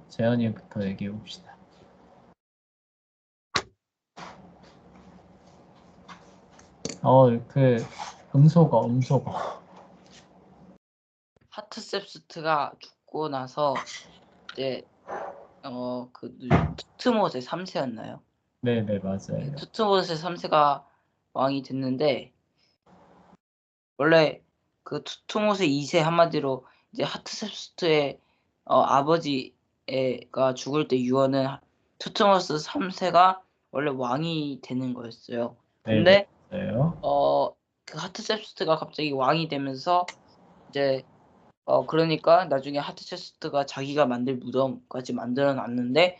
재현이부터 얘기해 봅시다. 음소거. 하트셉스트가 죽고 나서 이제 투트모스의 3세였나요? 네네, 맞아요. 투트모스의 3세가 왕이 됐는데, 원래 그 투트모스의 2세, 한마디로 이제 하트셉스트의 아버지가 죽을 때 유언은 투트모스 3세가 원래 왕이 되는 거였어요. 네네, 근데 맞아요. 그 하트셉스트가 갑자기 왕이 되면서 이제 그러니까 나중에 하트체스트가 자기가 만들 무덤까지 만들어 놨는데,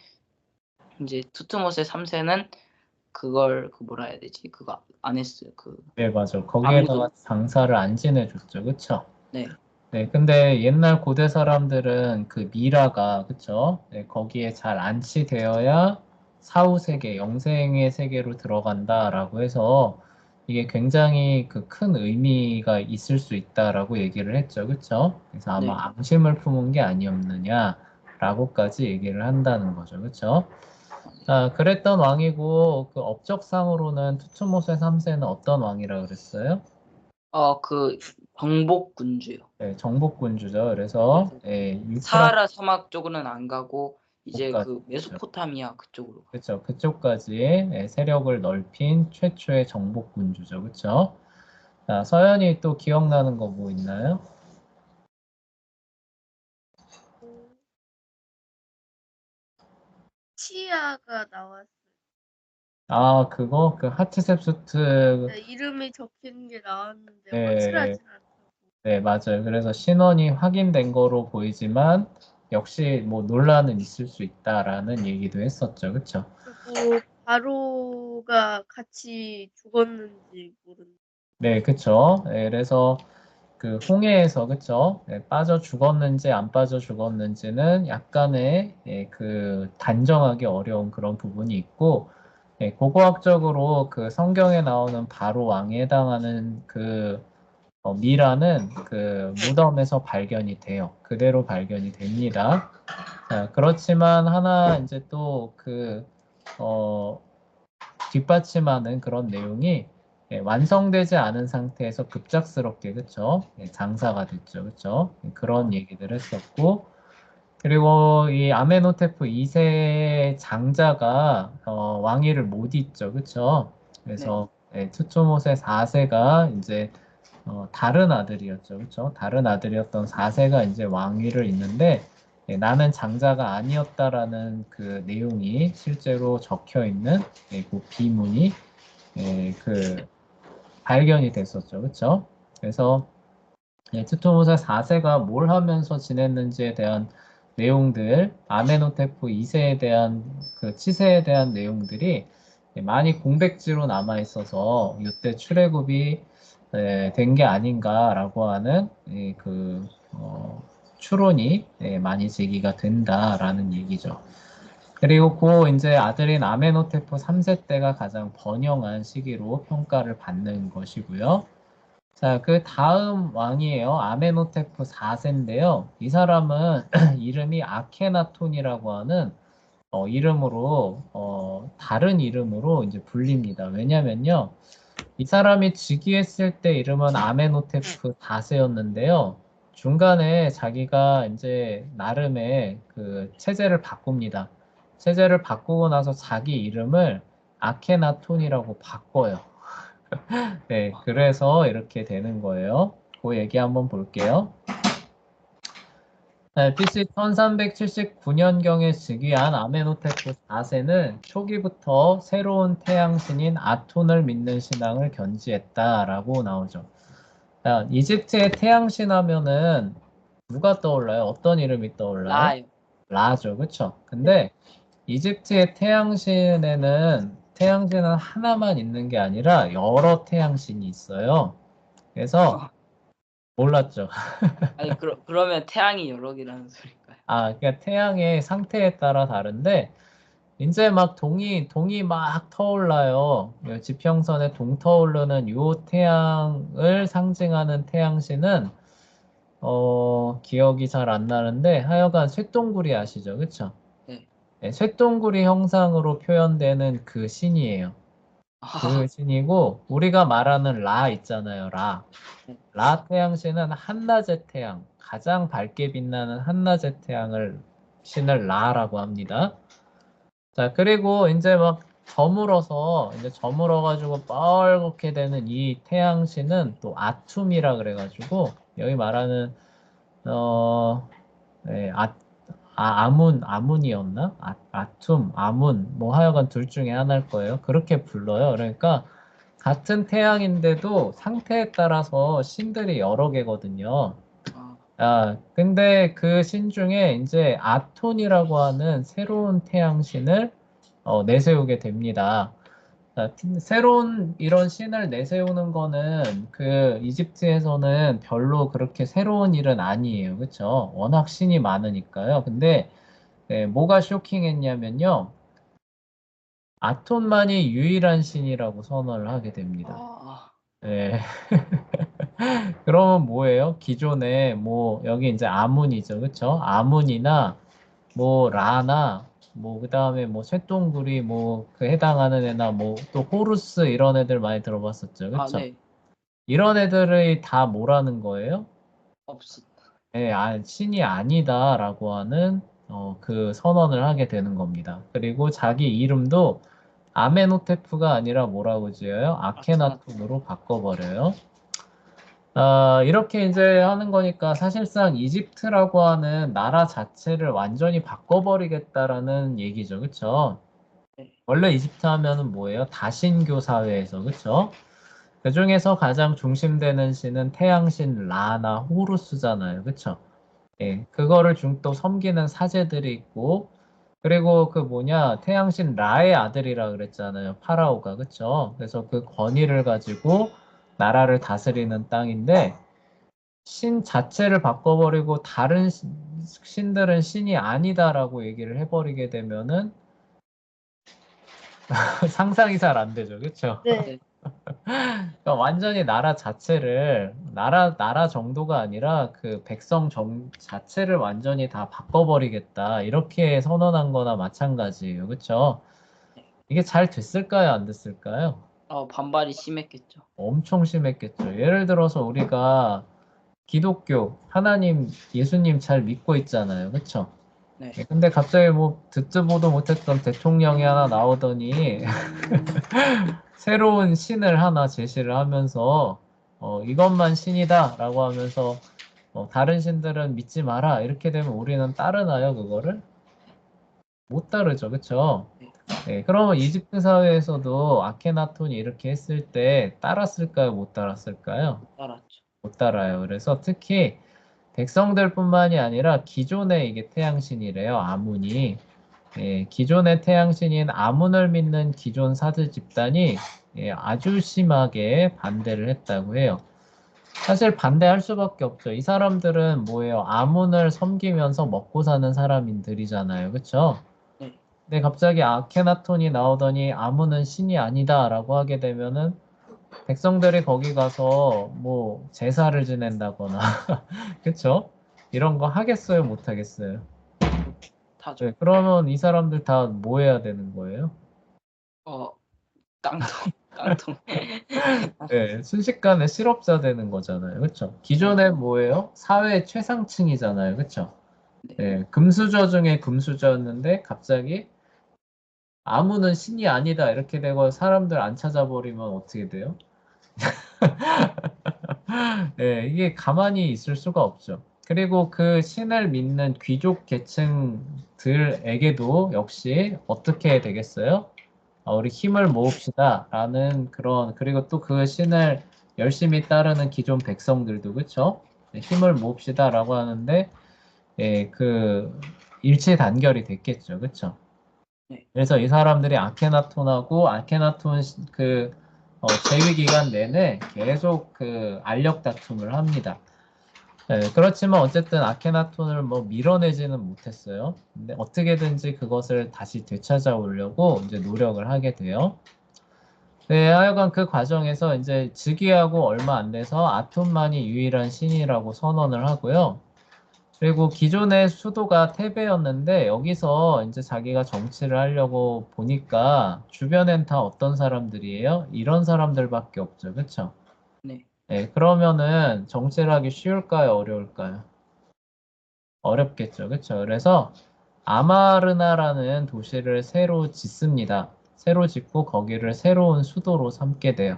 이제 투트모스의 3세는 그걸 뭐라 해야 되지? 그거 안 했어요. 네, 맞아요. 거기에다가 아무도. 장사를 안 지내줬죠. 그쵸? 네. 네, 근데 옛날 고대 사람들은 그 미라가, 그쵸? 네, 거기에 잘 안치되어야 사후 세계, 영생의 세계로 들어간다라고 해서 이게 굉장히 그 큰 의미가 있을 수 있다라고 얘기를 했죠. 그쵸? 그래서 네. 아마 앙심을 품은 게 아니었느냐라고까지 얘기를 한다는 거죠. 그쵸? 네. 자, 그랬던 왕이고, 그 업적상으로는 투투모세 3세는 어떤 왕이라 그랬어요? 그 정복군주요. 네, 정복군주죠. 그래서 그래서 유프라트 사하라 사막 쪽으로는 안 가고 이제 국가, 그 메소포타미아 그쪽으로 가. 그렇죠. 그쪽까지 세력을 넓힌 최초의 정복군주죠. 그렇죠? 자, 서연이 또 기억나는 거 뭐 있나요? 치아가 나왔어요. 아, 그거 그 하트셉스트. 네, 이름이 적힌 게 나왔는데 네, 확실하진 않다고. 네, 맞아요. 그래서 신원이 확인된 거로 보이지만 역시 뭐 논란은 있을 수 있다라는 얘기도 했었죠. 그렇죠? 그리고 바로가 같이 죽었는지 모르는. 네, 그쵸. 네, 그래서 그 홍해에서 그쵸. 네, 빠져 죽었는지 안 빠져 죽었는지는 약간의 그 단정하기 어려운 그런 부분이 있고, 고고학적으로 그 성경에 나오는 바로 왕에 해당하는 그 미라는 그 무덤에서 발견이 돼요. 그대로 발견이 됩니다. 자, 그렇지만 하나 이제 또 뒷받침하는 그런 내용이 완성되지 않은 상태에서 급작스럽게 그쵸? 장사가 됐죠. 그쵸? 그런 얘기들 했었고 그리고 이 아메노테프 2세 장자가 왕위를 못 잇죠. 그쵸? 네. 그래서 투투모세 4세가 이제 다른 아들이었죠. 그쵸? 다른 아들이었던 4세가 이제 왕위를 잇는데 나는 장자가 아니었다라는 그 내용이 실제로 적혀 있는 그 비문이 그 발견이 됐었죠. 그쵸? 그래서 투투모사 4세가 뭘 하면서 지냈는지에 대한 내용들, 아메노테프 2세에 대한 그 치세에 대한 내용들이 많이 공백지로 남아 있어서 이때 출애굽이 된 게 아닌가라고 하는 추론이 많이 제기가 된다라는 얘기죠. 그리고 그 이제 아들인 아메노테프 3세 때가 가장 번영한 시기로 평가를 받는 것이고요. 자, 그 다음 왕이에요. 아메노테프 4세인데요. 이 사람은 이름이 아케나톤이라고 하는 이름으로 다른 이름으로 이제 불립니다. 왜냐면요. 이 사람이 즉위했을 때 이름은 아메노테프 4세였는데요. 중간에 자기가 이제 나름의 그 체제를 바꿉니다. 체제를 바꾸고 나서 자기 이름을 아케나톤이라고 바꿔요. 네, 그래서 이렇게 되는 거예요. 그 얘기 한번 볼게요. 네, BC 1379년경에 즉위한 아메노테프 4세는 초기부터 새로운 태양신인 아톤을 믿는 신앙을 견지했다라고 나오죠. 자, 이집트의 태양신 하면은 누가 떠올라요? 어떤 이름이 떠올라요? 라요. 라죠, 그쵸? 근데 이집트의 태양신은 하나만 있는 게 아니라 여러 태양신이 있어요. 그래서 몰랐죠. 아니 그러면 태양이 여러 개라는 소리인가요? 그러니까 태양의 상태에 따라 다른데 이제 막 동이 막 터올라요. 지평선에 동 터오르는 요 태양을 상징하는 태양신은 기억이 잘 안 나는데 하여간 쇠똥구리 아시죠? 그쵸? 네. 네, 쇠똥구리 형상으로 표현되는 그 신이에요. 아, 그 신이고 우리가 말하는 라 있잖아요. 라. 네. 라 태양신은 한낮의 태양, 가장 밝게 빛나는 한낮의 태양을 신을 라라고 합니다. 자, 그리고 이제 막 저물어서 이제 저물어가지고 빨갛게 되는 이 태양신은 또 아툼이라 그래가지고 여기 말하는 네, 아문이었나? 아툼, 아문, 뭐 하여간 둘 중에 하나일 거예요. 그렇게 불러요. 그러니까 같은 태양인데도 상태에 따라서 신들이 여러 개거든요. 아, 근데 그 신 중에 이제 아톤이라고 하는 새로운 태양신을 내세우게 됩니다. 자, 새로운 이런 신을 내세우는 거는 그 이집트에서는 별로 그렇게 새로운 일은 아니에요. 그쵸? 워낙 신이 많으니까요. 근데 네, 뭐가 쇼킹했냐면요. 아톤만이 유일한 신이라고 선언을 하게 됩니다. 아, 네. 그러면 뭐예요? 기존에 뭐 여기 이제 아문이죠. 그쵸? 아문이나 뭐 라나 뭐 그다음에 뭐 쇠똥구리 뭐 그 해당하는 애나 뭐 또 호루스 이런 애들 많이 들어봤었죠. 그쵸? 네. 이런 애들이 다 뭐라는 거예요? 없어. 예, 신이 아니다라고 하는 그 선언을 하게 되는 겁니다. 그리고 자기 이름도 아메노테프가 아니라 뭐라고 지어요? 아케나톤으로 바꿔버려요. 이렇게 이제 하는 거니까 사실상 이집트라고 하는 나라 자체를 완전히 바꿔버리겠다라는 얘기죠. 그쵸? 네. 원래 이집트 하면은 뭐예요? 다신교 사회에서, 그쵸? 그 중에서 가장 중심되는 신은 태양신 라나 호루스잖아요. 그쵸? 예, 그거를 또 섬기는 사제들이 있고, 그리고 그 뭐냐, 태양신 라의 아들이라 그랬잖아요. 파라오가. 그쵸? 그래서 그 권위를 가지고 나라를 다스리는 땅인데, 신 자체를 바꿔버리고 다른 신들은 신이 아니다라고 얘기를 해버리게 되면은 상상이 잘 안 되죠. 그쵸? 네. 그러니까 완전히 나라 자체를 나라 정도가 아니라 그 백성 자체를 완전히 다 바꿔버리겠다 이렇게 선언한 거나 마찬가지예요. 그쵸? 네. 이게 잘 됐을까요? 안 됐을까요? 반발이 심했겠죠. 엄청 심했겠죠. 예를 들어서 우리가 기독교 하나님 예수님 잘 믿고 있잖아요. 그쵸? 네. 근데 갑자기 뭐 듣도 보도 못했던 대통령이 하나 나오더니 새로운 신을 하나 제시를 하면서 이것만 신이다라고 하면서 다른 신들은 믿지 마라 이렇게 되면 우리는 따르나요 그거를? 못 따르죠, 그쵸? 네. 네, 그러면 이집트 사회에서도 아케나톤이 이렇게 했을 때 따랐을까요, 못 따랐을까요? 알았죠. 못 따라요. 그래서 특히 백성들뿐만이 아니라 기존의 이게 태양신이래요, 아문이. 예, 기존의 태양신인 아문을 믿는 기존 사제 집단이 아주 심하게 반대를 했다고 해요. 사실 반대할 수밖에 없죠. 이 사람들은 뭐예요? 아문을 섬기면서 먹고 사는 사람들이잖아요. 그쵸? 네. 근데 갑자기 아케나톤이 나오더니 아문은 신이 아니다라고 하게 되면은 백성들이 거기 가서 뭐 제사를 지낸다거나 그쵸? 이런 거 하겠어요? 못 하겠어요? 타죠. 네, 그러면 이 사람들 다 뭐 해야 되는 거예요? 어, 깡통, 깡통. 네, 순식간에 실업자 되는 거잖아요. 그쵸? 네. 기존에 뭐예요? 사회 최상층이잖아요. 그쵸? 네. 네, 금수저 중에 금수저였는데 갑자기 아무는 신이 아니다 이렇게 되고 사람들 안 찾아버리면 어떻게 돼요? 네, 이게 가만히 있을 수가 없죠. 그리고 그 신을 믿는 귀족 계층들에게도 역시 어떻게 되겠어요? 우리 힘을 모읍시다 라는 그런 그리고 또 그 신을 열심히 따르는 기존 백성들도 그쵸? 네, 힘을 모읍시다 라고 하는데 그 일치단결이 됐겠죠. 그쵸? 네. 그래서 이 사람들이 아케나톤하고 아케나톤 그 재위 기간 내내 계속 그 알력 다툼을 합니다. 네, 그렇지만 어쨌든 아케나톤을 뭐 밀어내지는 못했어요. 근데 어떻게든지 그것을 다시 되찾아오려고 이제 노력을 하게 돼요. 네, 하여간 그 과정에서 이제 즉위하고 얼마 안 돼서 아톤만이 유일한 신이라고 선언을 하고요. 그리고 기존의 수도가 테베였는데 여기서 이제 자기가 정치를 하려고 보니까 주변엔 다 어떤 사람들이에요? 이런 사람들밖에 없죠. 그쵸? 네. 네, 그러면은 정치를 하기 쉬울까요? 어려울까요? 어렵겠죠. 그쵸? 그래서 아마르나라는 도시를 새로 짓습니다. 새로 짓고 거기를 새로운 수도로 삼게 돼요.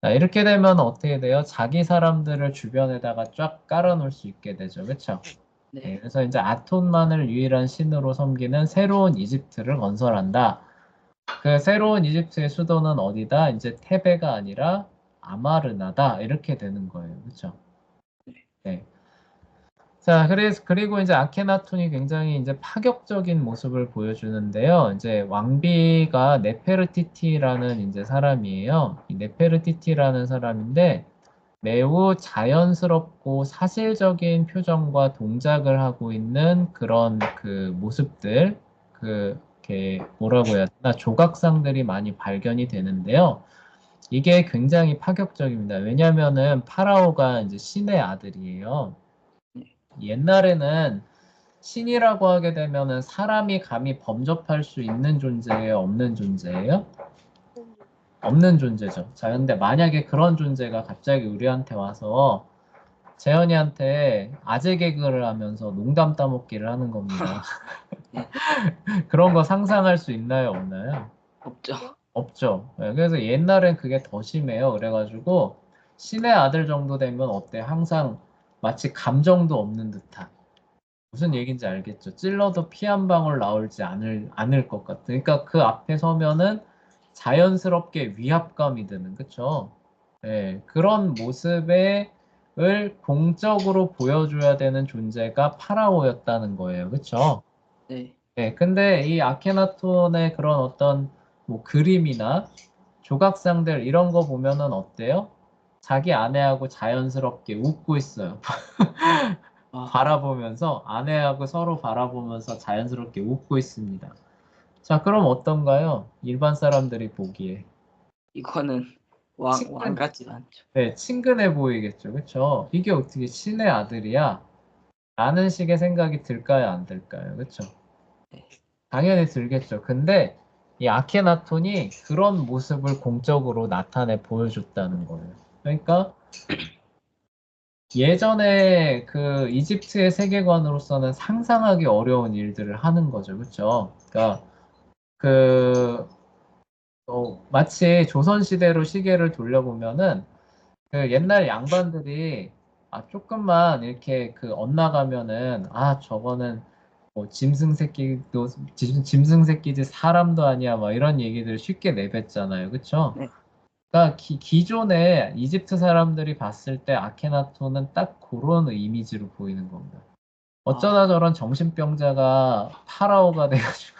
자, 이렇게 되면 어떻게 돼요? 자기 사람들을 주변에다가 쫙 깔아놓을 수 있게 되죠. 그쵸? 네, 네. 그래서 이제 아톤만을 유일한 신으로 섬기는 새로운 이집트를 건설한다. 그 새로운 이집트의 수도는 어디다? 이제 테베가 아니라 아마르나다. 이렇게 되는 거예요. 그렇죠? 네. 자, 그리고 이제 아케나톤이 굉장히 이제 파격적인 모습을 보여주는데요. 이제 왕비가 네페르티티라는 이제 사람이에요. 이 네페르티티라는 사람인데 매우 자연스럽고 사실적인 표정과 동작을 하고 있는 그런 그 모습들, 이렇게 뭐라고 해야 되나, 조각상들이 많이 발견이 되는데요. 이게 굉장히 파격적입니다. 왜냐면은 파라오가 이제 신의 아들이에요. 네. 옛날에는 신이라고 하게 되면은 사람이 감히 범접할 수 있는 존재예요, 없는 존재예요? 없는 존재죠. 자, 근데 만약에 그런 존재가 갑자기 우리한테 와서 재현이한테 아재 개그를 하면서 농담 따먹기를 하는 겁니다. 네. 그런 거 상상할 수 있나요, 없나요? 없죠. 없죠. 네, 그래서 옛날엔 그게 더 심해요. 그래가지고 신의 아들 정도 되면 어때? 항상 마치 감정도 없는 듯한. 무슨 얘기인지 알겠죠? 찔러도 피 한 방울 나올지 않을 것 같아. 그러니까 그 앞에 서면은 자연스럽게 위압감이 드는, 그쵸? 네, 그런 모습을 공적으로 보여줘야 되는 존재가 파라오였다는 거예요. 그쵸? 네. 네, 근데 이 아케나톤의 그런 어떤 뭐 그림이나 조각상들 이런 거 보면은 어때요? 자기 아내하고 자연스럽게 웃고 있어요. 아, 바라보면서 아내하고 서로 바라보면서 자연스럽게 웃고 있습니다. 자, 그럼 어떤가요? 일반 사람들이 보기에 이거는 왕 친근, 같지가 않죠. 네, 친근해 보이겠죠, 그렇죠? 이게 어떻게 신의 아들이야? 라는 식의 생각이 들까요, 안 들까요, 그렇죠? 네. 당연히 들겠죠. 근데 이 아케나톤이 그런 모습을 공적으로 나타내 보여줬다는 거예요. 그러니까 예전에 그 이집트의 세계관으로서는 상상하기 어려운 일들을 하는 거죠. 그렇죠? 그러니까 그 마치 조선시대로 시계를 돌려보면은 그 옛날 양반들이 조금만 이렇게 그 엇나가면은 저거는 뭐 짐승 새끼도 짐승 새끼지 사람도 아니야 막 이런 얘기들 쉽게 내뱉잖아요. 그쵸? 네. 그러니까 기존에 이집트 사람들이 봤을 때 아케나톤은 딱 그런 이미지로 보이는 겁니다. 아, 어쩌다 저런 정신병자가 파라오가 돼가지고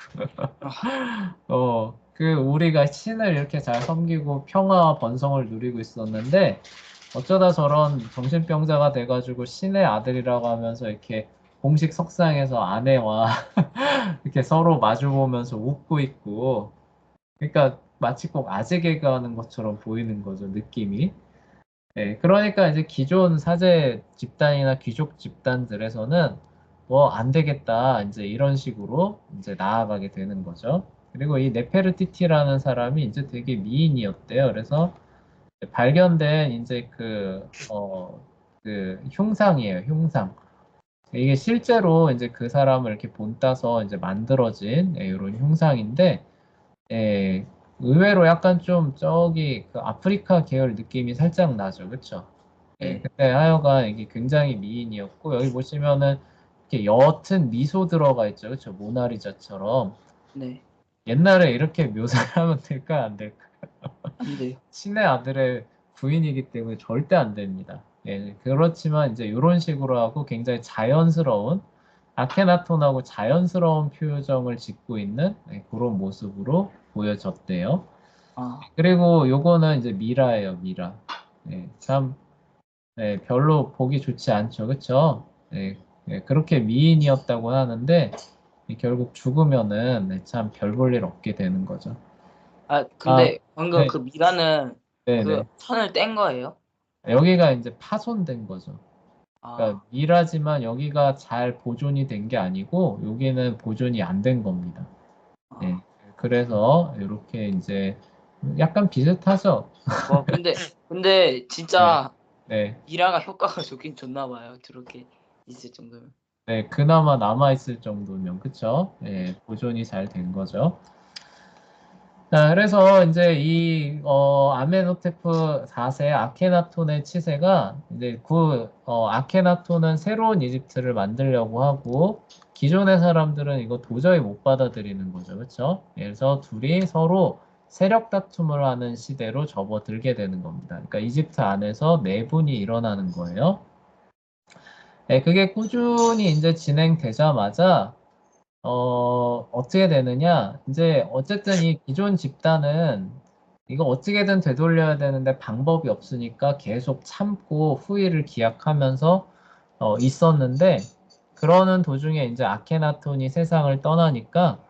아, 우리가 신을 이렇게 잘 섬기고 평화와 번성을 누리고 있었는데 어쩌다 저런 정신병자가 돼가지고 신의 아들이라고 하면서 이렇게 공식 석상에서 아내와 이렇게 서로 마주보면서 웃고 있고, 그러니까 마치 꼭 아재 개그하는 것처럼 보이는 거죠, 느낌이. 네, 그러니까 이제 기존 사제 집단이나 귀족 집단들에서는 뭐 안 되겠다, 이제 이런 식으로 이제 나아가게 되는 거죠. 그리고 이 네페르티티라는 사람이 이제 되게 미인이었대요. 그래서 발견된 이제 그 흉상이에요, 흉상. 이게 실제로 이제 그 사람을 이렇게 본따서 이제 만들어진 이런 흉상인데, 예, 의외로 약간 좀 저기 그 아프리카 계열 느낌이 살짝 나죠, 그쵸? 예, 네. 근데 하여간 이게 굉장히 미인이었고, 여기 보시면은 이렇게 옅은 미소 들어가 있죠, 그쵸? 모나리자처럼. 네. 옛날에 이렇게 묘사를 하면 될까, 안 될까? 안 돼요. 신의 아들의 부인이기 때문에 절대 안 됩니다. 예, 그렇지만 이제 이런 식으로 하고 굉장히 자연스러운 아케나톤하고 자연스러운 표정을 짓고 있는 그런 모습으로 보여졌대요. 아, 그리고 요거는 이제 미라예요, 미라. 참 별로 보기 좋지 않죠, 그쵸? 그렇게 미인이었다고 하는데 결국 죽으면은 참 별 볼 일 없게 되는 거죠. 근데 방금 네, 그 미라는 네, 그 네. 선을 뗀 거예요? 여기가 이제 파손된 거죠. 아, 그러니까 미라지만 여기가 잘 보존이 된 게 아니고 여기는 보존이 안 된 겁니다. 네. 아. 그래서 이렇게 이제 약간 비슷하죠. 근데 네, 진짜 네, 미라가 효과가 좋긴 좋나 봐요. 저렇게 있을 정도면. 네. 그나마 남아 있을 정도면 그쵸? 네, 보존이 잘 된 거죠. 자, 그래서 이제 이 아멘호테프 4세 아케나톤의 치세가 이제 아케나톤은 새로운 이집트를 만들려고 하고 기존의 사람들은 이거 도저히 못 받아들이는 거죠. 그렇죠? 그래서 둘이 서로 세력 다툼을 하는 시대로 접어들게 되는 겁니다. 그러니까 이집트 안에서 내분이 일어나는 거예요. 네, 그게 꾸준히 이제 진행되자마자 어떻게 되느냐? 이제 어쨌든 이 기존 집단은 이거 어떻게든 되돌려야 되는데 방법이 없으니까 계속 참고 후위를 기약하면서 있었는데 그러는 도중에 이제 아케나톤이 세상을 떠나니까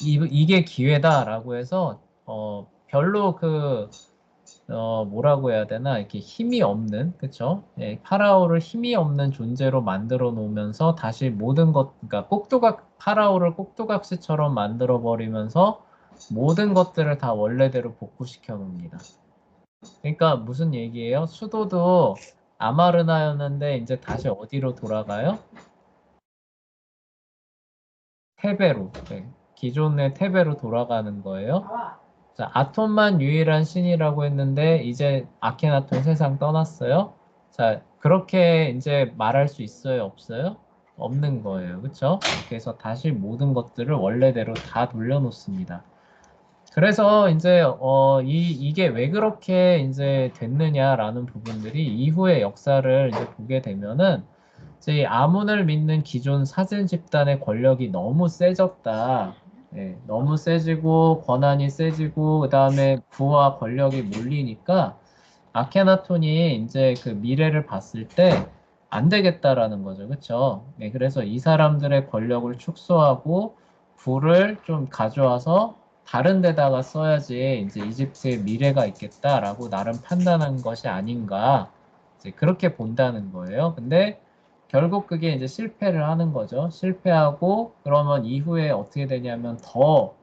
이게 기회다라고 해서 별로 뭐라고 해야 되나, 이렇게 힘이 없는, 그쵸? 예, 파라오를 힘이 없는 존재로 만들어 놓으면서 다시 모든 것, 그러니까 파라오를 꼭두각시처럼 만들어 버리면서 모든 것들을 다 원래대로 복구시켜 놓습니다. 그러니까 무슨 얘기예요? 수도도 아마르나였는데 이제 다시 어디로 돌아가요? 테베로. 네, 기존의 테베로 돌아가는 거예요. 자, 아톤만 유일한 신이라고 했는데 이제 아케나톤 세상 떠났어요. 자, 그렇게 이제 말할 수 있어요, 없어요? 없는 거예요. 그렇죠? 그래서 다시 모든 것들을 원래대로 다 돌려놓습니다. 그래서 이제 이게 왜 그렇게 이제 됐느냐라는 부분들이 이후의 역사를 이제 보게 되면은 이제 이 아문을 믿는 기존 사진 집단의 권력이 너무 세졌다. 예, 너무 세지고 권한이 세지고 그다음에 부와 권력이 몰리니까 아케나톤이 이제 그 미래를 봤을 때 안 되겠다라는 거죠. 그렇죠? 예, 그래서 이 사람들의 권력을 축소하고 부를 좀 가져와서 다른 데다가 써야지 이제 이집트의 미래가 있겠다라고 나름 판단한 것이 아닌가 이제 그렇게 본다는 거예요. 근데 결국 그게 이제 실패를 하는 거죠. 실패하고 그러면 이후에 어떻게 되냐면 더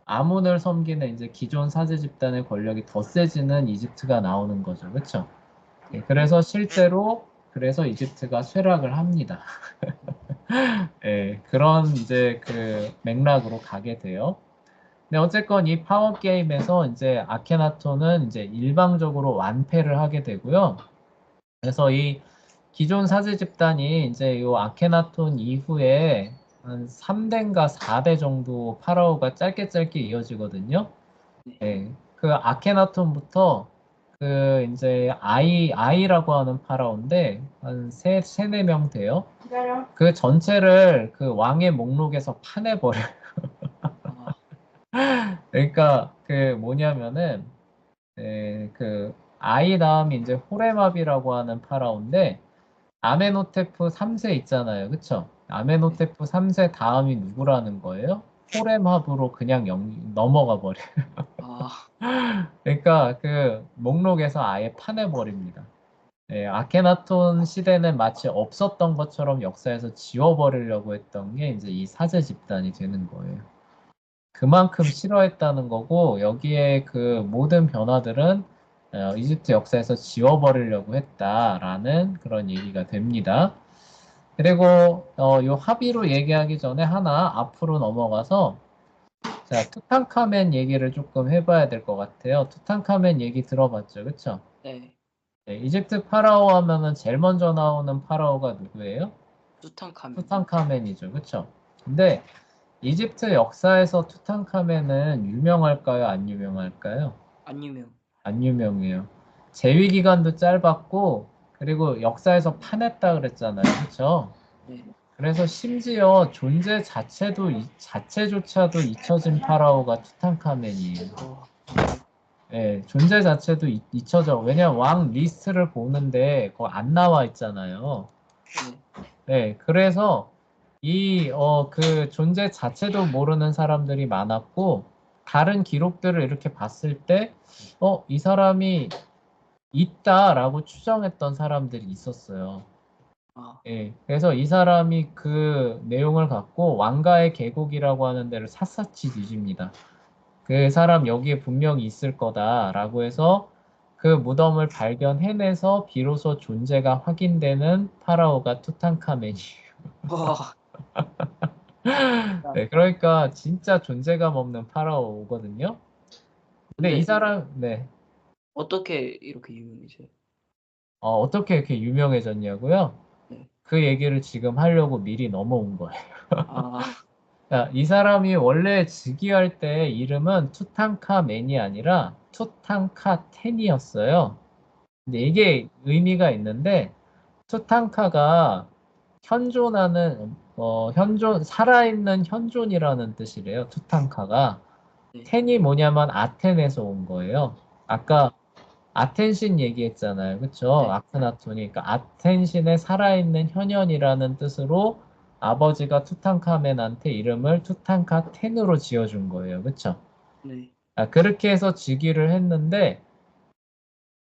아문을 섬기는 이제 기존 사제 집단의 권력이 더 세지는 이집트가 나오는 거죠. 그렇죠? 예, 그래서 실제로 그래서 이집트가 쇠락을 합니다. 예, 그런 이제 그 맥락으로 가게 돼요. 근데 어쨌건 이 파워 게임에서 이제 아케나톤은 이제 일방적으로 완패를 하게 되고요. 그래서 이 기존 사제 집단이 이제 요 아케나톤 이후에 한 3대인가 4대 정도 파라오가 짧게 짧게 이어지거든요. 네. 그 아케나톤부터 그 이제 아이라고 하는 파라오인데 한 세네 명 돼요. 그 전체를 그 왕의 목록에서 파내버려요. 아, 그러니까 그 뭐냐면은 그 아이 다음이 이제 호레마비라고 하는 파라오인데 아멘호테프 3세 있잖아요. 그쵸? 아멘호테프 3세 다음이 누구라는 거예요? 호렘합으로 그냥 넘어가 버려요. 아, 그러니까 그 목록에서 아예 파내버립니다. 예, 아케나톤 시대는 마치 없었던 것처럼 역사에서 지워버리려고 했던 게 이제 이 사제 집단이 되는 거예요. 그만큼 싫어했다는 거고 여기에 그 모든 변화들은 이집트 역사에서 지워버리려고 했다라는 그런 얘기가 됩니다. 그리고 요 합의로 얘기하기 전에 하나 앞으로 넘어가서 자 투탕카멘 얘기를 조금 해봐야 될 것 같아요. 투탕카멘 얘기 들어봤죠, 그쵸? 네. 네, 이집트 파라오 하면은 제일 먼저 나오는 파라오가 누구예요? 투탕카멘. 투탕카멘이죠, 그쵸? 근데 이집트 역사에서 투탕카멘은 유명할까요? 안 유명할까요? 안 유명. 안 유명해요. 재위 기간도 짧았고 그리고 역사에서 파냈다 그랬잖아요, 그쵸? 네. 그래서 심지어 존재 자체조차도 잊혀진 파라오가 투탕카멘이에요. 어, 예, 존재 자체도 잊혀져. 왜냐면 왕 리스트를 보는데 그거 안 나와 있잖아요. 네. 네, 그래서 그 존재 자체도 모르는 사람들이 많았고, 다른 기록들을 이렇게 봤을 때, 이 사람이 있다라고 추정했던 사람들이 있었어요. 아, 예, 그래서 이 사람이 그 내용을 갖고 왕가의 계곡이라고 하는 데를 샅샅이 뒤집니다. 그 사람 여기에 분명히 있을 거다라고 해서 그 무덤을 발견해내서 비로소 존재가 확인되는 파라오가 투탕카멘이에요. 와, 네, 그러니까 진짜 존재감 없는 파라오거든요. 근데 이 근데 사람, 네, 어떻게 이렇게 유명해져요? 어떻게 이렇게 유명해졌냐고요? 네. 그 얘기를 지금 하려고 미리 넘어온 거예요. 아, 자, 이 사람이 원래 즉위할 때 이름은 투탕카멘이 아니라 투탕카텐이었어요. 근데 이게 의미가 있는데 투탕카가 현존하는 살아있는 현존이라는 뜻이래요. 투탕카가. 네. 텐이 뭐냐면 아텐에서 온 거예요. 아까 아텐신 얘기했잖아요. 그쵸? 네. 아크나톤이. 그러니까 아텐신의 살아있는 현현이라는 뜻으로 아버지가 투탕카멘한테 이름을 투탕카텐으로 지어준 거예요. 그쵸? 네. 그렇게 해서 즉위를 했는데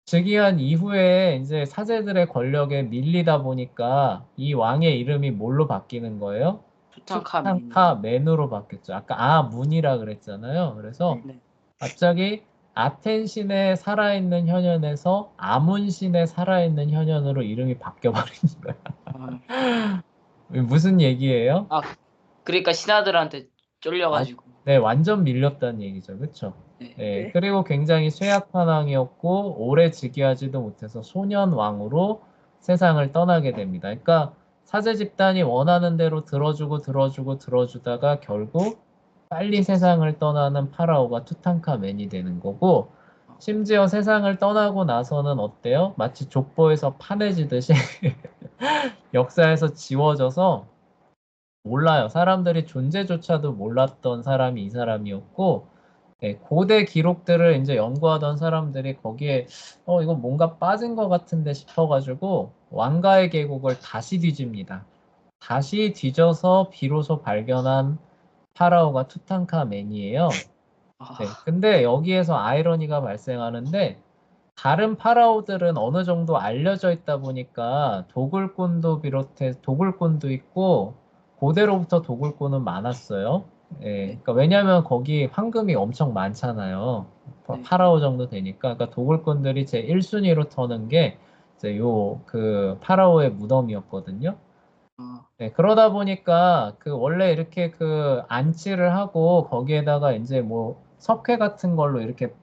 즉위한 이후에 이제 사제들의 권력에 밀리다 보니까 이 왕의 이름이 뭘로 바뀌는 거예요? 투탕카멘. 투탕카멘으로 바뀌었죠. 아까 아문이라 그랬잖아요. 그래서 네. 갑자기 아텐신의 살아있는 현현에서 아문신의 살아있는 현현으로 이름이 바뀌어버린 거야. 아, 무슨 얘기예요? 그러니까 신하들한테 쫄려가지고. 네, 완전 밀렸다는 얘기죠. 그쵸? 네. 네, 네. 그리고 굉장히 쇠약한 왕이었고 오래 즉위하지도 못해서 소년 왕으로 세상을 떠나게 됩니다. 그러니까 사제 집단이 원하는 대로 들어주다가 결국 빨리 세상을 떠나는 파라오가 투탕카멘이 되는 거고 심지어 세상을 떠나고 나서는 어때요? 마치 족보에서 파내지듯이 역사에서 지워져서 몰라요. 사람들이 존재조차도 몰랐던 사람이 이 사람이었고, 네, 고대 기록들을 이제 연구하던 사람들이 거기에, 이거 뭔가 빠진 것 같은데 싶어가지고, 왕가의 계곡을 다시 뒤집니다. 다시 뒤져서 비로소 발견한 파라오가 투탕카멘이에요. 아, 네, 근데 여기에서 아이러니가 발생하는데, 다른 파라오들은 어느 정도 알려져 있다 보니까 도굴꾼도 있고 고대로부터 도굴꾼은 많았어요. 예, 네. 그러니까 왜냐하면 거기 황금이 엄청 많잖아요. 네. 파라오 정도 되니까 그러니까 도굴꾼들이 제 1순위로 터는 게 이제 요 그 파라오의 무덤이었거든요. 아, 네, 그러다 보니까 그 원래 이렇게 그 안치를 하고 거기에다가 이제 뭐 석회 같은 걸로 이렇게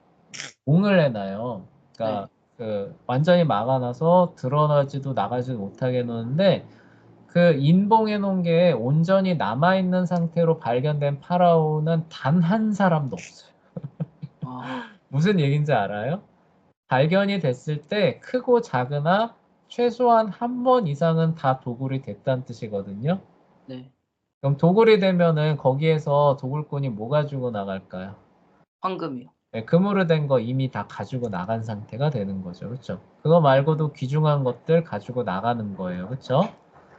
봉을 해놔요. 네. 그러니까 그 완전히 막아놔서 드러나지도 나가지도 못하게 해놓는데 그 인봉해 놓은 게 온전히 남아있는 상태로 발견된 파라오는 단 한 사람도 없어요. 아, 무슨 얘기인지 알아요? 발견이 됐을 때 크고 작으나 최소한 한 번 이상은 다 도굴이 됐다는 뜻이거든요. 네. 그럼 도굴이 되면은 거기에서 도굴꾼이 뭐 가지고 나갈까요? 황금이요. 네, 금으로 된 거 이미 다 가지고 나간 상태가 되는 거죠. 그렇죠? 그거 말고도 귀중한 것들 가지고 나가는 거예요. 그렇죠?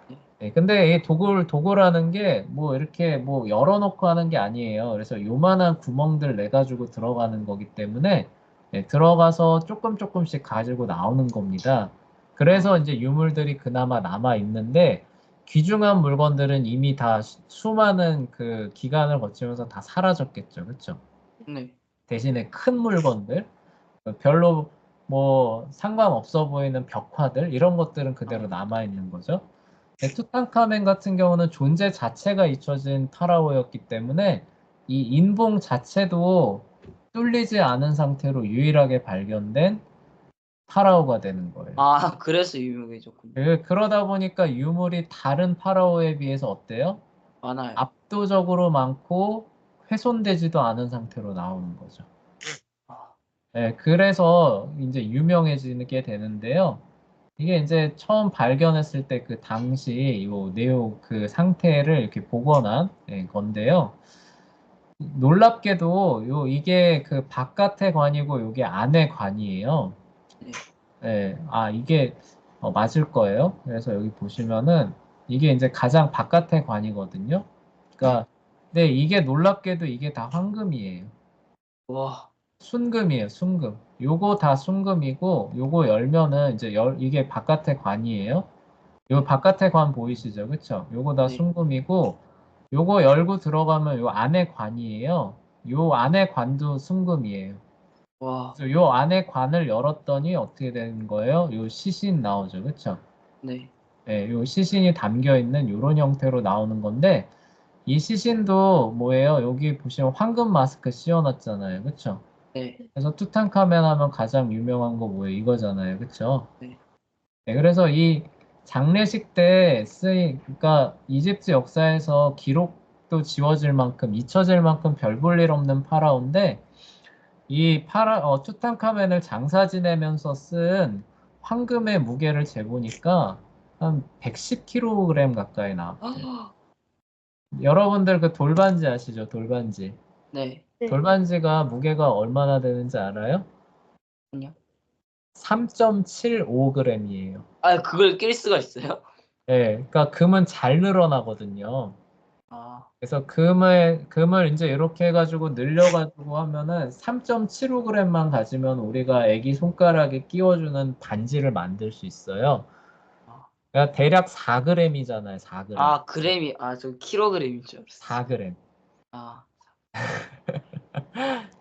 네. 네, 근데 이 도굴하는 게 뭐 이렇게 뭐 열어놓고 하는 게 아니에요. 그래서 요만한 구멍들 내 가지고 들어가는 거기 때문에 네, 들어가서 조금씩 가지고 나오는 겁니다. 그래서 이제 유물들이 그나마 남아 있는데 귀중한 물건들은 이미 다 수많은 그 기간을 거치면서 다 사라졌겠죠. 그렇죠? 네. 대신에 큰 물건들, 별로 뭐 상관없어 보이는 벽화들, 이런 것들은 그대로 남아있는 거죠. 투탕카멘 같은 경우는 존재 자체가 잊혀진 파라오였기 때문에 이 인봉 자체도 뚫리지 않은 상태로 유일하게 발견된 파라오가 되는 거예요. 아, 그래서 유명해졌군요. 그러다 보니까 유물이 다른 파라오에 비해서 어때요? 많아요. 압도적으로 많고 훼손되지도 않은 상태로 나오는 거죠. 아, 네, 그래서 이제 유명해지게 되는데요. 이게 이제 처음 발견했을 때 그 당시 요 내용 그 상태를 이렇게 복원한 건데요. 놀랍게도 이게 그 바깥의 관이고 요게 안의 관이에요. 네. 이게 맞을 거예요. 그래서 여기 보시면은 이게 이제 가장 바깥의 관이거든요. 그러니까 근데 이게 놀랍게도 이게 다 황금이에요. 와, 순금이에요, 순금. 요거 다 순금이고, 요거 열면은 이제 이게 바깥의 관이에요. 요 바깥의 관 보이시죠? 그쵸? 요거 다 네. 순금이고, 요거 열고 들어가면 요 안에 관이에요. 요 안에 관도 순금이에요. 와, 그래서 요 안에 관을 열었더니 어떻게 되는 거예요? 요 시신 나오죠. 그쵸? 네. 네, 요 시신이 담겨 있는 요런 형태로 나오는 건데, 이 시신도 뭐예요? 여기 보시면 황금 마스크 씌워놨잖아요. 그쵸? 네. 그래서 투탕카멘 하면 가장 유명한 거 뭐예요? 이거잖아요. 그쵸? 네. 네, 그래서 이 장례식 때 그러니까 이집트 역사에서 기록도 지워질 만큼, 잊혀질 만큼 별 볼 일 없는 파라오인데, 이 투탕카멘을 장사 지내면서 쓴 황금의 무게를 재보니까 한 110kg 가까이 나왔대요. 아, 여러분들 그 돌반지 아시죠? 돌반지. 네. 네. 돌반지가 무게가 얼마나 되는지 알아요? 아니요. 3.75g이에요. 아, 그걸 낄 수가 있어요? 예, 그러니까 금은 잘 늘어나거든요. 아, 그래서 금을 이제 이렇게 해가지고 늘려가지고 하면은 3.75g만 가지면 우리가 애기 손가락에 끼워주는 반지를 만들 수 있어요. 아, 그러니까 대략 4g이잖아요, 4g. 아, 그램이, 저 킬로그램인 줄 알았어요. 4g. 아,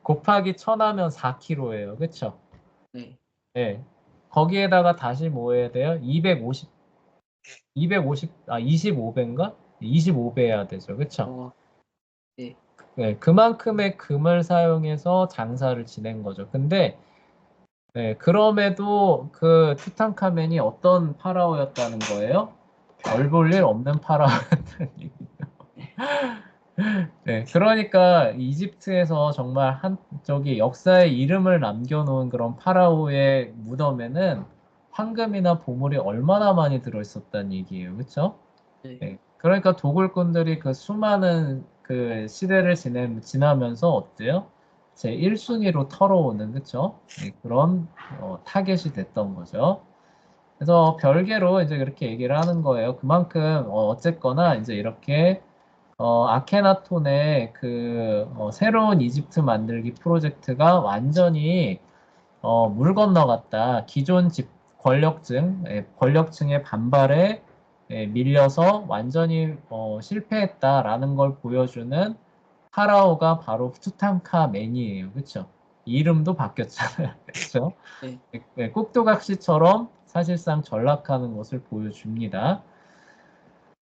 곱하기 1000 하면 4kg예요. 그쵸? 네. 예. 거기에다가 다시 뭐 해야 돼요? 25배인가? 25배 해야 되죠. 그쵸? 어, 네. 네, 그만큼의 금을 사용해서 장사를 지낸 거죠. 근데 네, 그럼에도 그 투탕카멘이 어떤 파라오였다는 거예요? 별 볼 일 없는 파라오였다는 얘기. 네, 그러니까 이집트에서 정말 저기 역사의 이름을 남겨놓은 그런 파라오의 무덤에는 황금이나 보물이 얼마나 많이 들어있었다는 얘기예요. 그렇죠? 네. 네, 그러니까 도굴꾼들이 그 수많은 그 시대를 지나면서 어때요? 제 1순위로 털어오는, 그쵸? 네, 그런 타겟이 됐던 거죠. 그래서 별개로 이제 그렇게 얘기를 하는 거예요. 그만큼 어쨌거나 이제 이렇게 아케나톤의 그 새로운 이집트 만들기 프로젝트가 완전히 물 건너갔다. 기존 권력층의 반발에 밀려서 완전히 실패했다라는 걸 보여주는 파라오가 바로 투탕카멘이에요. 그렇죠? 이름도 바뀌었잖아요. 그렇죠? 네. 꼭두각시처럼 사실상 전락하는 것을 보여줍니다.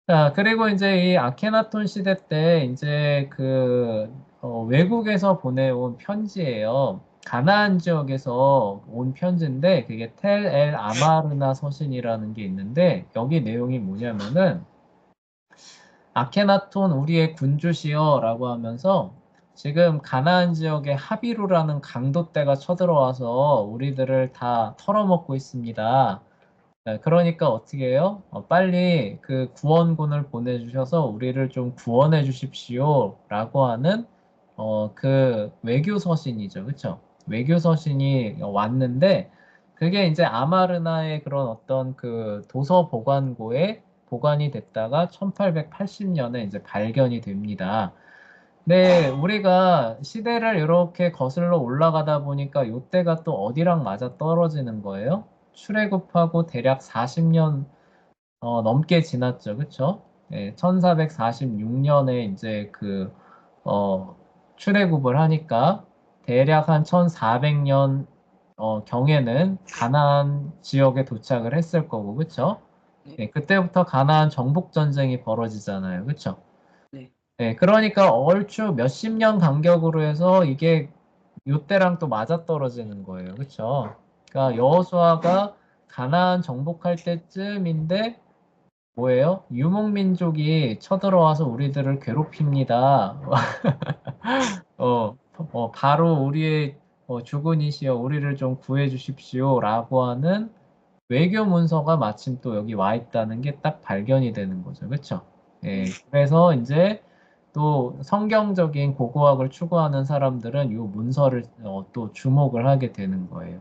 자, 그리고 이제 이 아케나톤 시대 때 이제 그 외국에서 보내온 편지예요. 가나안 지역에서 온 편지인데 그게 텔 엘 아마르나 서신이라는 게 있는데 여기 내용이 뭐냐면은 아케나톤 우리의 군주시여라고 하면서 지금 가나안 지역에 하비루라는 강도떼가 쳐들어와서 우리들을 다 털어먹고 있습니다. 네, 그러니까 어떻게 해요? 빨리 그 구원군을 보내주셔서 우리를 좀 구원해 주십시오. 라고 하는 그 외교 서신이죠. 그쵸? 외교 서신이 왔는데 그게 이제 아마르나의 그런 어떤 그 도서 보관고에 보관이 됐다가 1880년에 이제 발견이 됩니다. 네, 우리가 시대를 이렇게 거슬러 올라가다 보니까 이때가 또 어디랑 맞아 떨어지는 거예요? 출애굽하고 대략 40년 넘게 지났죠. 그쵸? 네, 1446년에 이제 출애굽을 하니까 대략 한 1400년 경에는 가나안 지역에 도착을 했을 거고, 그쵸? 네. 네, 그때부터 가나안 정복 전쟁이 벌어지잖아요. 그쵸? 네. 네, 그러니까 얼추 몇십 년 간격으로 해서 이게 요때랑 또 맞아떨어지는 거예요. 그쵸? 그러니까 여호수아가 가나안 정복할 때쯤인데 뭐예요? 유목민족이 쳐들어와서 우리들을 괴롭힙니다. 바로 우리의 주군이시여 우리를 좀 구해 주십시오. 라고 하는 외교 문서가 마침 또 여기 와 있다는 게 딱 발견이 되는 거죠. 그쵸? 예, 그래서 이제 또 성경적인 고고학을 추구하는 사람들은 이 문서를 또 주목을 하게 되는 거예요.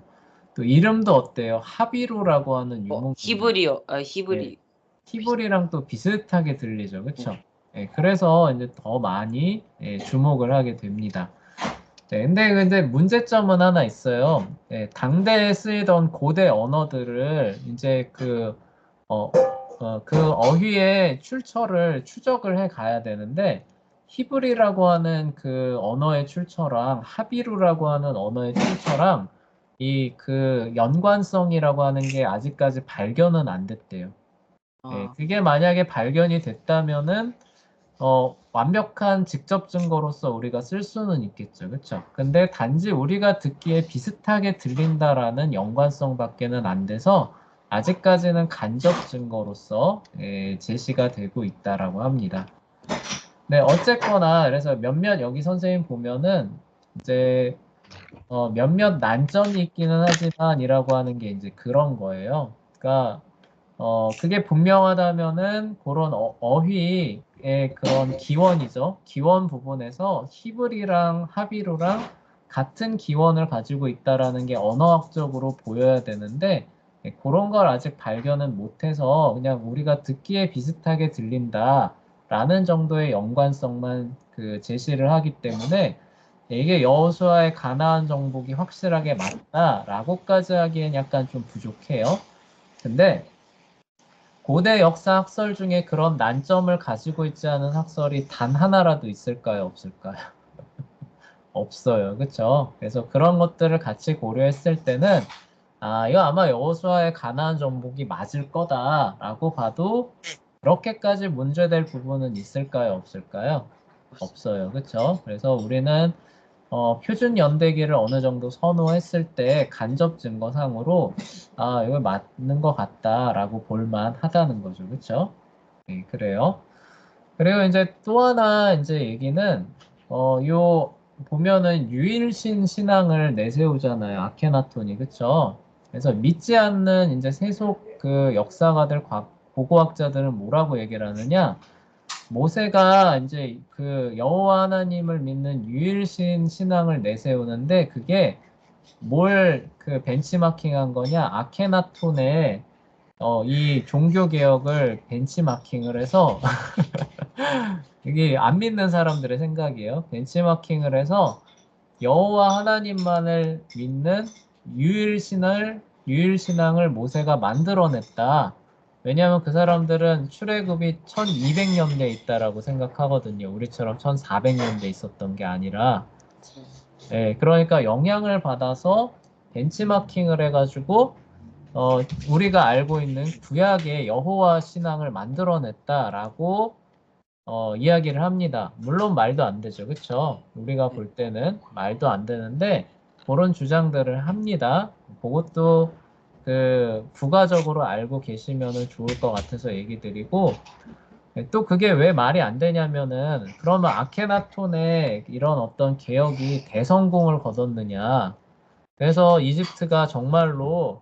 또 이름도 어때요? 하비루라고 하는 유목민. 예, 히브리. 티브리랑 또 비슷하게 들리죠. 네. 그쵸? 예, 그래서 이제 더 많이 주목을 하게 됩니다. 네, 근데 문제점은 하나 있어요. 네, 당대에 쓰이던 고대 언어들을 이제 그 어휘의 출처를 추적을 해 가야 되는데, 히브리라고 하는 그 언어의 출처랑 하비루라고 하는 언어의 출처랑 이 그 연관성이라고 하는 게 아직까지 발견은 안 됐대요. 예, 아, 그게 만약에 발견이 됐다면은 완벽한 직접 증거로서 우리가 쓸 수는 있겠죠. 그렇죠? 근데 단지 우리가 듣기에 비슷하게 들린다라는 연관성밖에는 안 돼서 아직까지는 간접 증거로서 제시가 되고 있다라고 합니다. 네, 어쨌거나 그래서 몇몇 여기 선생님 보면은 이제 몇몇 난점이 있기는 하지만이라고 하는 게 이제 그런 거예요. 그러니까 그게 분명하다면은 그런 어휘의 그런 기원이죠. 기원 부분에서 히브리랑 하비루랑 같은 기원을 가지고 있다라는 게 언어학적으로 보여야 되는데 그런 걸 아직 발견은 못해서 그냥 우리가 듣기에 비슷하게 들린다라는 정도의 연관성만 그 제시를 하기 때문에 이게 여호수아의 가나안 정복이 확실하게 맞다라고까지 하기엔 약간 좀 부족해요. 근데 고대 역사 학설 중에 그런 난점을 가지고 있지 않은 학설이 단 하나라도 있을까요? 없을까요? 없어요. 그쵸? 그래서 그런 것들을 같이 고려했을 때는 이거 아마 여호수아의 가나안 정복이 맞을 거다라고 봐도 그렇게까지 문제될 부분은 있을까요? 없을까요? 없어요. 그쵸? 그래서 우리는 표준 연대기를 어느 정도 선호했을 때 간접 증거상으로 이거 맞는 것 같다라고 볼만 하다는 거죠. 그쵸? 네, 그래요. 그리고 이제 또 하나 이제 얘기는 요 보면은 유일신 신앙을 내세우잖아요. 아케나톤이. 그쵸? 그래서 믿지 않는 이제 세속 그 역사가들 고고학자들은 뭐라고 얘기를 하느냐? 모세가 이제 그 여호와 하나님을 믿는 유일신 신앙을 내세우는데 그게 뭘 그 벤치마킹한 거냐? 아케나톤의 이 종교 개혁을 벤치마킹을 해서 이게 안 믿는 사람들의 생각이에요. 벤치마킹을 해서 여호와 하나님만을 믿는 유일신앙을 모세가 만들어냈다. 왜냐하면 그 사람들은 출애굽이 1200년대에 있다라고 생각하거든요. 우리처럼 1400년대에 있었던 게 아니라. 그러니까 영향을 받아서 벤치마킹을 해가지고 우리가 알고 있는 구약의 여호와 신앙을 만들어냈다라고 이야기를 합니다. 물론 말도 안 되죠. 그쵸? 우리가 볼 때는 말도 안 되는데 그런 주장들을 합니다. 그것도 그 부가적으로 알고 계시면 좋을 것 같아서 얘기 드리고 또 그게 왜 말이 안 되냐면은 그러면 아케나톤의 이런 어떤 개혁이 대성공을 거뒀느냐. 그래서 이집트가 정말로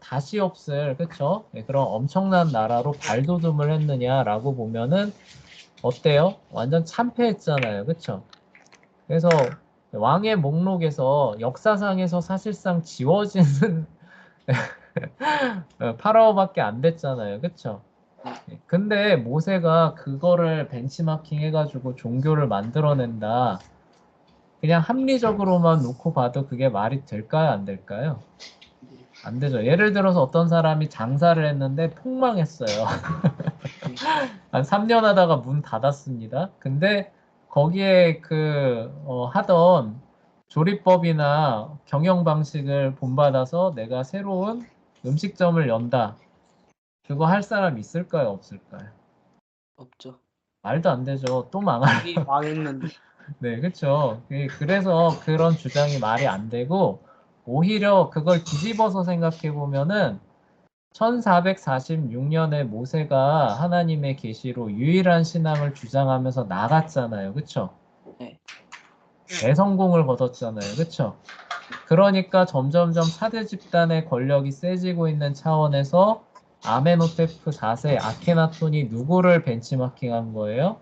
다시 없을 그쵸? 그런 엄청난 나라로 발돋움을 했느냐라고 보면은 어때요? 완전 참패했잖아요. 그쵸? 그래서 왕의 목록에서 역사상에서 사실상 지워지는 파라오밖에 안 됐잖아요. 그쵸? 근데 모세가 그거를 벤치마킹 해가지고 종교를 만들어낸다. 그냥 합리적으로만 놓고 봐도 그게 말이 될까요? 안 될까요? 안 되죠. 예를 들어서 어떤 사람이 장사를 했는데 폭망했어요. 한 3년 하다가 문 닫았습니다. 근데 거기에 하던 조리법이나 경영 방식을 본받아서 내가 새로운 음식점을 연다. 그거 할 사람 있을까요? 없을까요? 없죠. 말도 안 되죠. 또 망할. 이미 망했는데. 네, 그렇죠. 그래서 그런 주장이 말이 안 되고 오히려 그걸 뒤집어서 생각해 보면은 1446년에 모세가 하나님의 계시로 유일한 신앙을 주장하면서 나갔잖아요. 그쵸? 네. 대성공을 거뒀잖아요. 그쵸? 그러니까 점점점 4대 집단의 권력이 세지고 있는 차원에서 아메노테프 4세 아케나톤이 누구를 벤치마킹한 거예요?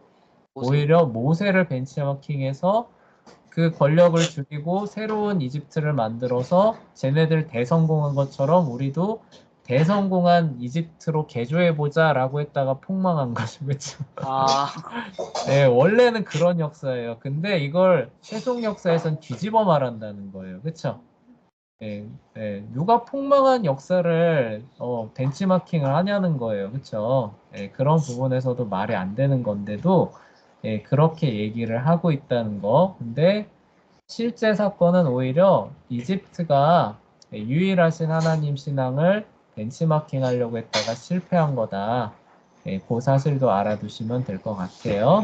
오히려 모세를 벤치마킹해서 그 권력을 줄이고 새로운 이집트를 만들어서 쟤네들 대성공한 것처럼 우리도 대성공한 이집트로 개조해보자라고 했다가 폭망한 거죠. 그쵸? 아, 네, 원래는 그런 역사예요. 근데 이걸 세속 역사에선 뒤집어 말한다는 거예요. 그쵸? 네, 네. 누가 폭망한 역사를 벤치마킹을 하냐는 거예요. 그쵸? 네, 그런 부분에서도 말이 안 되는 건데도 그렇게 얘기를 하고 있다는 거. 근데 실제 사건은 오히려 이집트가 유일하신 하나님 신앙을 벤치마킹 하려고 했다가 실패한 거다. 그 사실도 알아두시면 될 것 같아요.